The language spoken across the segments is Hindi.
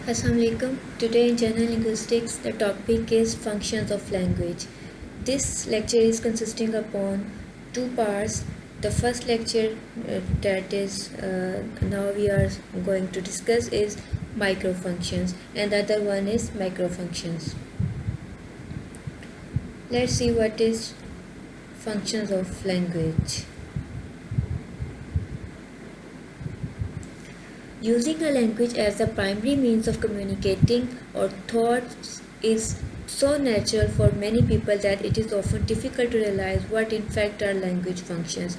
Assalamualaikum. Today in General Linguistics, the topic is functions of language. This lecture is consisting upon two parts. The first lecture that is now we are going to discuss is microfunctions, and the other one is macrofunctions. Let's see what is functions of language. Using a language as the primary means of communicating our thoughts is so natural for many people that it is often difficult to realize what in fact are language functions.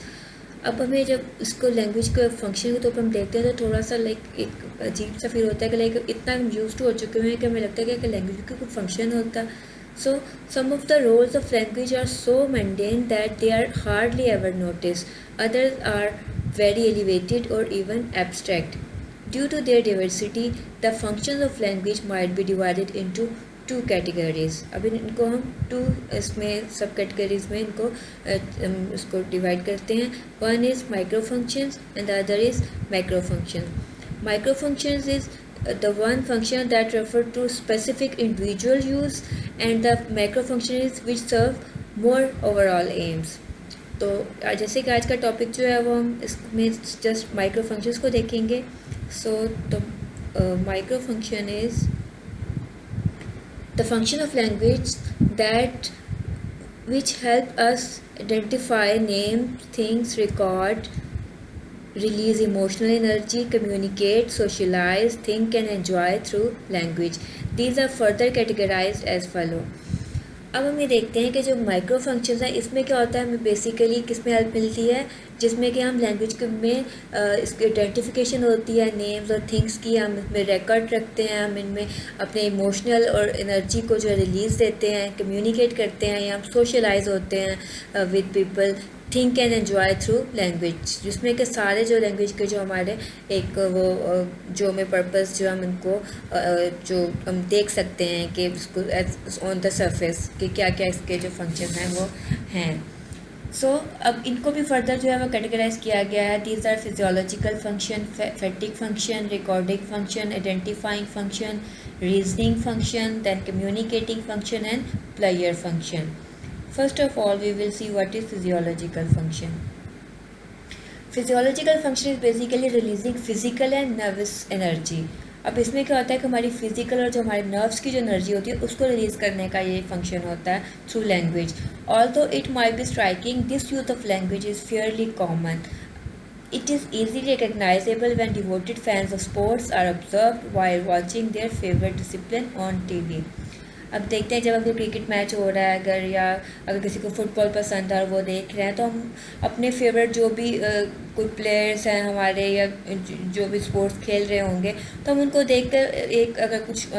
अब हमें जब इसको लैंग्वेज के फंक्शन के तौर पर हम देखते हैं तो थोड़ा सा एक अजीब सा फील होता है कि इतना हम यूज टू हो चुके हैं कि हमें लगता है कि लैंग्वेज का कोई फंक्शन होता है. So some of the roles of language are so mundane that they are hardly ever noticed. Others are very elevated or even abstract. Due to their diversity, the functions of language might be divided into two categories. अब इनको हम टू इसमें सब कैटेगरीज में इनको इसको डिवाइड करते हैं. One is micro functions and the other is macro functions. Micro functions is the one function that refer to specific individual use, and the macro function is which serve more overall aims. तो जैसे कि आज का टॉपिक जो है वो हम इसमें जस्ट माइक्रो फंक्शंस को देखेंगे. So the micro function is the function of language that which help us identify, name things, record, release emotional energy, communicate, socialize, think and enjoy through language. These are further categorized as follow. अब हम ये देखते हैं कि जो माइक्रो फंक्शंस हैं इसमें क्या होता है, हमें बेसिकली किस में हेल्प मिलती है, जिसमें कि हम लैंग्वेज में इसकी आइडेंटिफिकेशन होती है नेम्स और थिंग्स की, हम इसमें रिकॉर्ड रखते हैं, हम इनमें अपने इमोशनल और एनर्जी को जो रिलीज़ देते हैं, कम्युनिकेट करते हैं, या हम सोशलाइज होते हैं with people, think and enjoy through language, जिसमें कि सारे जो लैंग्वेज के जो हमारे एक वो जो हमें पर्पस जो हम इनको जो हम देख सकते हैं कि इसको ऑन द सरफेस कि क्या क्या इसके जो फंक्शन हैं वो हैं. सो अब इनको भी फर्दर जो है वो कैटेगराइज किया गया है. These are physiological function, phatic function, recording function, identifying function, reasoning function, then communicating function and player function. First of all, we will see what is physiological function. Physiological function is basically releasing physical and nervous energy. अब इसमें क्या होता है कि हमारी फिजिकल और जो हमारे नर्व्स की जो एनर्जी होती है उसको रिलीज़ करने का ये फंक्शन होता है through language. Although it might be striking, this use of language is Fairlie common. It is easily recognizable when devoted fans of sports are observed while watching their favorite discipline on TV. अब देखते हैं जब अगर क्रिकेट मैच हो रहा है अगर, या अगर किसी को फुटबॉल पसंद है और वो देख रहे हैं, तो हम अपने फेवरेट जो भी कोई प्लेयर्स हैं हमारे या जो भी स्पोर्ट्स खेल रहे होंगे तो हम उनको देखकर एक अगर कुछ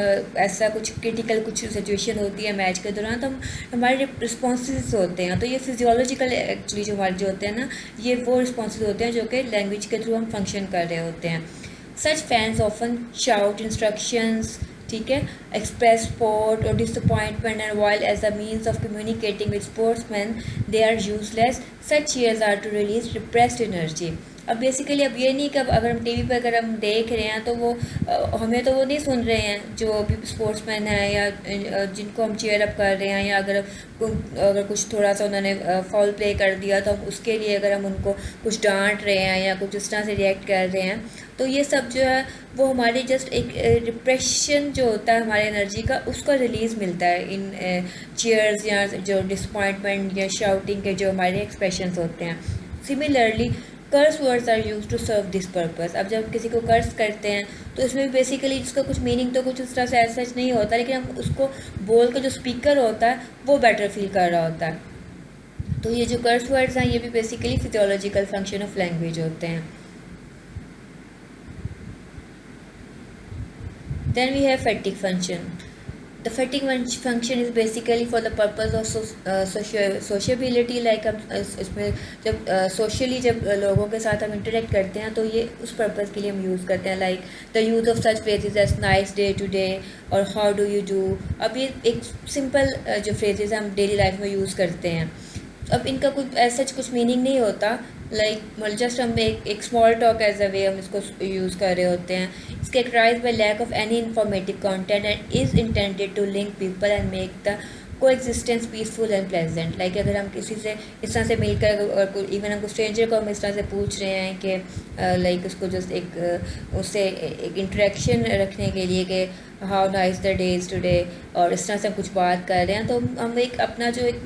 ऐसा कुछ क्रिटिकल कुछ सिचुएशन होती है मैच के दौरान तो हम हमारे रिस्पॉन्सेस होते हैं. तो ये फिजियोलॉजिकल एक्चुअली जो हमारे जो होते हैं ना, ये वो रिस्पॉन्सेस होते हैं जो कि लैंग्वेज के थ्रू हम फंक्शन कर रहे होते हैं. सच फैंस ऑफन शाउट इंस्ट्रक्शंस, ठीक है, express sport or disappointment, and while as a means of communicating with sportsmen they are useless, such cheers are to release repressed energy. अब बेसिकली अब ये नहीं कि अब अगर हम टीवी पर अगर हम देख रहे हैं तो वो हमें तो वो नहीं सुन रहे हैं जो अभी स्पोर्ट्समैन है या जिनको हम चीयर अप कर रहे हैं, या अगर कुछ थोड़ा सा उन्होंने फाउल प्ले कर दिया तो हम उसके लिए अगर हम उनको कुछ डांट रहे हैं या कुछ इस तरह से रिएक्ट कर रहे हैं, तो ये सब जो है वो हमारी जस्ट एक रिप्रेशन जो होता है हमारे एनर्जी का उसका रिलीज़ मिलता है इन चीयर्स या जो डिसअपॉइंटमेंट या शाउटिंग के जो हमारे एक्सप्रेशंस होते हैं. Similarly curse words are use to serve this purpose. अब जब किसी को कर्स करते हैं तो इसमें बेसिकली इसका कुछ मीनिंग तो कुछ उस तरह से ऐसा नहीं होता, लेकिन हम उसको बोल के जो स्पीकर होता है वो बेटर फील कर रहा होता है. तो ये जो कर्स वर्ड्स हैं ये भी basically physiological function of language होते हैं. Then we have fatigue function. The fatigue function is basically for the purpose of sociability. Like हम इसमें जब socially जब लोगों के साथ हम interact करते हैं तो ये उस purpose के लिए हम use करते हैं. Like the use of such phrases as nice day today और how do you do. अब ये एक simple जो phrases हम daily life में use करते हैं. अब इनका कुछ ऐसा कुछ मीनिंग नहीं होता, लाइक जस्ट हम एक स्मॉल टॉक एज अ वे हम इसको यूज़ कर रहे होते हैं. characterized by lack of any informative content and is intended to link people and make the coexistence peaceful and pleasant. Like अगर हम किसी से इस तरह से मिलकर और इवन हम स्ट्रेंजर को हम इस तरह से पूछ रहे हैं कि लाइक उसको जस्ट एक उससे एक इंटरेक्शन रखने के लिए कि how nice the day is today, और इस तरह से हम कुछ बात कर रहे हैं, तो हम एक अपना जो एक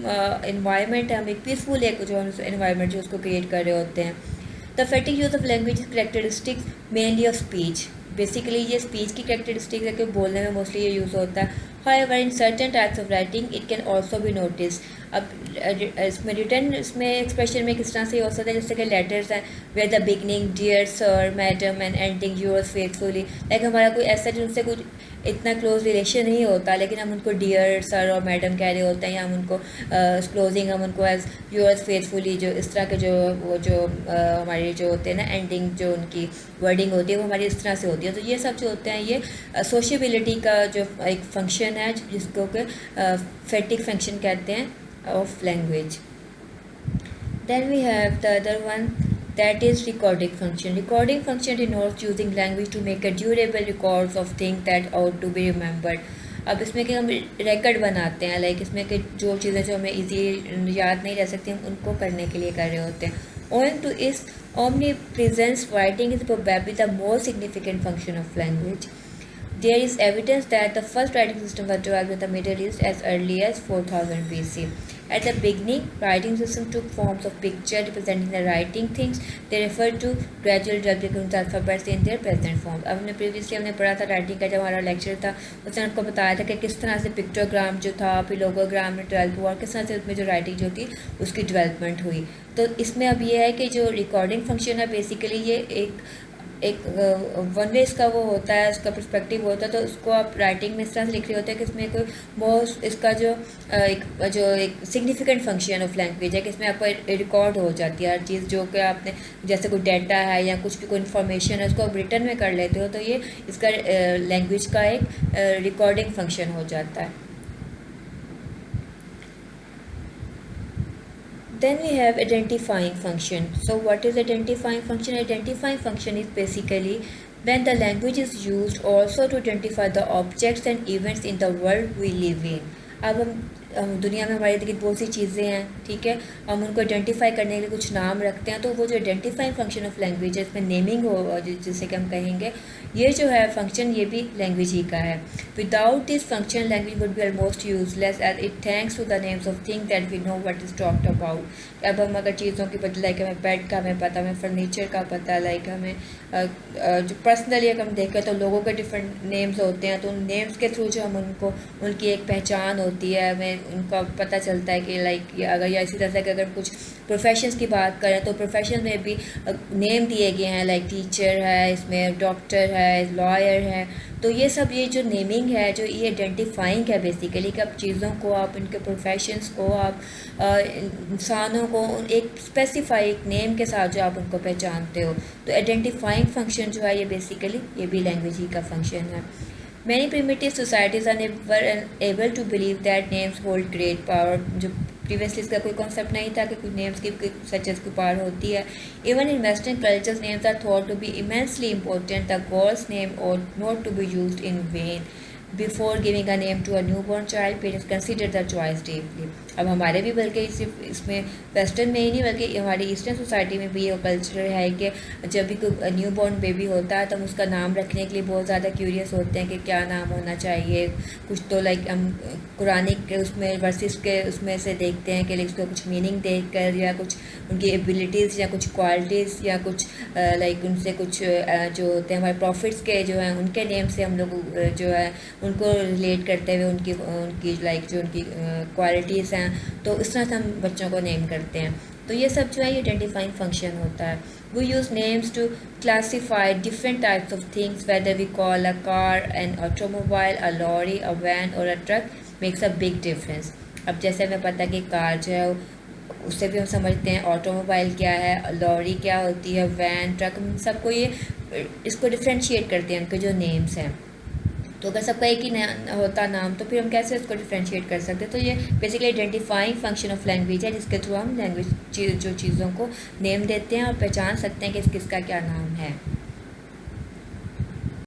इन्वायरमेंट है, हम एक पीसफुल एक जो हम इन्वायरमेंट जो उसको क्रिएट कर रहे होते हैं. The effective use of language characteristics mainly of speech. Basically ये स्पीच की करेक्टरिस्टिक्स है कि बोलने में मोस्टली ये यूज़ होता है. However, in certain types of writing, it can also be noticed. अब इसमें रिटर्न इसमें एक्सप्रेशन में किस तरह से हो सकता है, जैसे कि लेटर्स हैं where the beginning dear sir madam and ending yours faithfully. Like हमारा कोई ऐसा जिनसे कुछ इतना क्लोज रिलेशन नहीं होता, लेकिन हम उनको डियर सर और मैडम कह रहे होते हैं, या हम उनको क्लोजिंग हम उनको एज यूअर्स फेथफुली, जो इस तरह के जो वो जो हमारे जो होते हैं ना एंडिंग जो उनकी वर्डिंग होती है वो हमारी इस तरह से होती है. तो ये सब जो होते हैं ये सोशेबिलिटी का जो एक फंक्शन है जिसको कि फेटिक फंक्शन कहते हैं of language. Then we have the other one, that is recording function. Recording function denotes using language to make a durable records of things that ought to be remembered. अब इसमें कि हम रिकॉर्ड बनाते हैं, लाइक इसमें कि जो चीज़ें जो हमें इजी याद नहीं रह सकती हम उनको करने के लिए कर रहे होते हैं. Owing to its omnipresence, writing is probably the most significant function of language. There is evidence that the first writing system was developed in the Middle East as early as 4000 BC. At the beginning, writing system took forms of picture representing the writing things. They refer to gradual developing the alphabets in their present form. अब हमने प्रीवियसली हमने पढ़ा था राइटिंग का जब हमारा लेक्चर था, उसने आपको बताया था कि किस तरह से पिक्टोग्राम जो था फिर लोगोग्राम में डेवलप हुआ और किस तरह से उसमें जो राइटिंग जो थी उसकी डेवलपमेंट हुई. तो इसमें अब ये है कि जो रिकॉर्डिंग फंक्शन है बेसिकली ये एक वन वे इसका वो होता है, उसका पर्सपेक्टिव होता है, तो उसको आप राइटिंग में इस तरह से लिख रहे होते हैं कि इसमें कोई बहुत इसका जो एक सिग्निफिकेंट फंक्शन ऑफ लैंग्वेज है कि इसमें आपको रिकॉर्ड हो जाती है हर चीज़ जो कि आपने जैसे कोई डाटा है या कुछ भी कोई इन्फॉर्मेशन है उसको आप रिटर्न में कर लेते हो, तो ये इसका लैंग्वेज का एक रिकॉर्डिंग फंक्शन हो जाता है. Then we have identifying function. So what is identifying function? Identifying function is basically when the language is used also to identify the objects and events in the world we live in. अब हम दुनिया में हमारी देखिए बहुत सी चीज़ें हैं, ठीक है, हम उनको आइडेंटिफाई करने के लिए कुछ नाम रखते हैं, तो वो जो आइडेंटिफाइंग फंक्शन ऑफ लैंग्वेज है इसमें नेमिंग हो जिसे कि हम कहेंगे, ये जो है फंक्शन ये भी लैंग्वेज ही का है. Without this function language would be almost useless as it thanks to the names of thing that we know what is talked about. अब हम अगर चीज़ों की बदल लाइक हमें बेड का हमें पता, हमें फर्नीचर का पता, लाइक हमें जो पर्सनली अगर हम देखें तो लोगों के डिफरेंट नेम्स होते हैं, तो उन नेम्स के थ्रू जो हम उनको उनकी एक पहचान होती है, हमें उनका पता चलता है कि लाइक अगर या इसी तरह से अगर कुछ प्रोफेशंस की बात करें तो प्रोफेशन में भी नेम दिए गए हैं, लाइक टीचर है, इसमें डॉक्टर है, लॉयर है. तो ये सब ये जो नेमिंग है जो ये आइडेंटिफाइंग है बेसिकली कि आप चीज़ों को आप इनके प्रोफेशंस को आप इंसानों को एक स्पेसिफाइड नेम के साथ जो आप उनको पहचानते हो, तो आइडेंटिफाइंग फंक्शन जो है ये बेसिकली ये भी लैंग्वेज ही का फंक्शन है. Many primitive societies are never able to believe that names hold great power. जो प्रीवियसली इसका कोई कॉन्सेप्ट नहीं था कि कुछ नेम्स की सच एज की पावर होती है. Even in western cultures names are thought to be immensely important. The girl's name are not to be used in vain. Before giving a name to a new born child parents consider the choice deeply. अब हमारे भी बल्कि सिर्फ इसमें वेस्टर्न में ही नहीं बल्कि हमारी ईस्टर्न सोसाइटी में भी ये कल्चर है कि जब भी कोई न्यू बॉर्न बेबी होता है तो हम उसका नाम रखने के लिए बहुत ज़्यादा क्यूरियस होते हैं कि क्या नाम होना चाहिए. कुछ तो लाइक हम कुरानिक उसमें वर्सेस के उसमें से देखते हैं कि उसका कुछ मीनिंग देख कर या कुछ उनकी एबिलिटीज़ या कुछ क्वालिटीज़ या कुछ लाइक उनसे कुछ जो होते हैं हमारे प्रॉफिट्स के जो हैं उनके नेम से हम लोग जो है उनको रिलेट करते हुए उनकी लाइक जो उनकी क्वालिटीज़ हैं तो इस तरह से हम बच्चों को नेम करते हैं. तो ये सब जो है ये आइडेंटिफाइंग फंक्शन होता है. We use names to classify different types of things whether we call a car an automobile a lorry a van or a truck makes a big difference. अब जैसे हमें पता है कि कार जो है उससे भी हम समझते हैं ऑटोमोबाइल क्या है, लॉरी क्या होती है, वैन, ट्रक, सबको ये इसको डिफ्रेंशिएट करते हैं उनके जो नेम्स हैं. तो अगर सबका एक ही होता नाम तो फिर हम कैसे इसको डिफ्रेंशिएट कर सकते हैं. तो ये basically identifying function of language है जिसके थ्रू हम लैंग्वेज जो चीज़ों को नेम देते हैं और पहचान सकते हैं कि किसका क्या नाम है.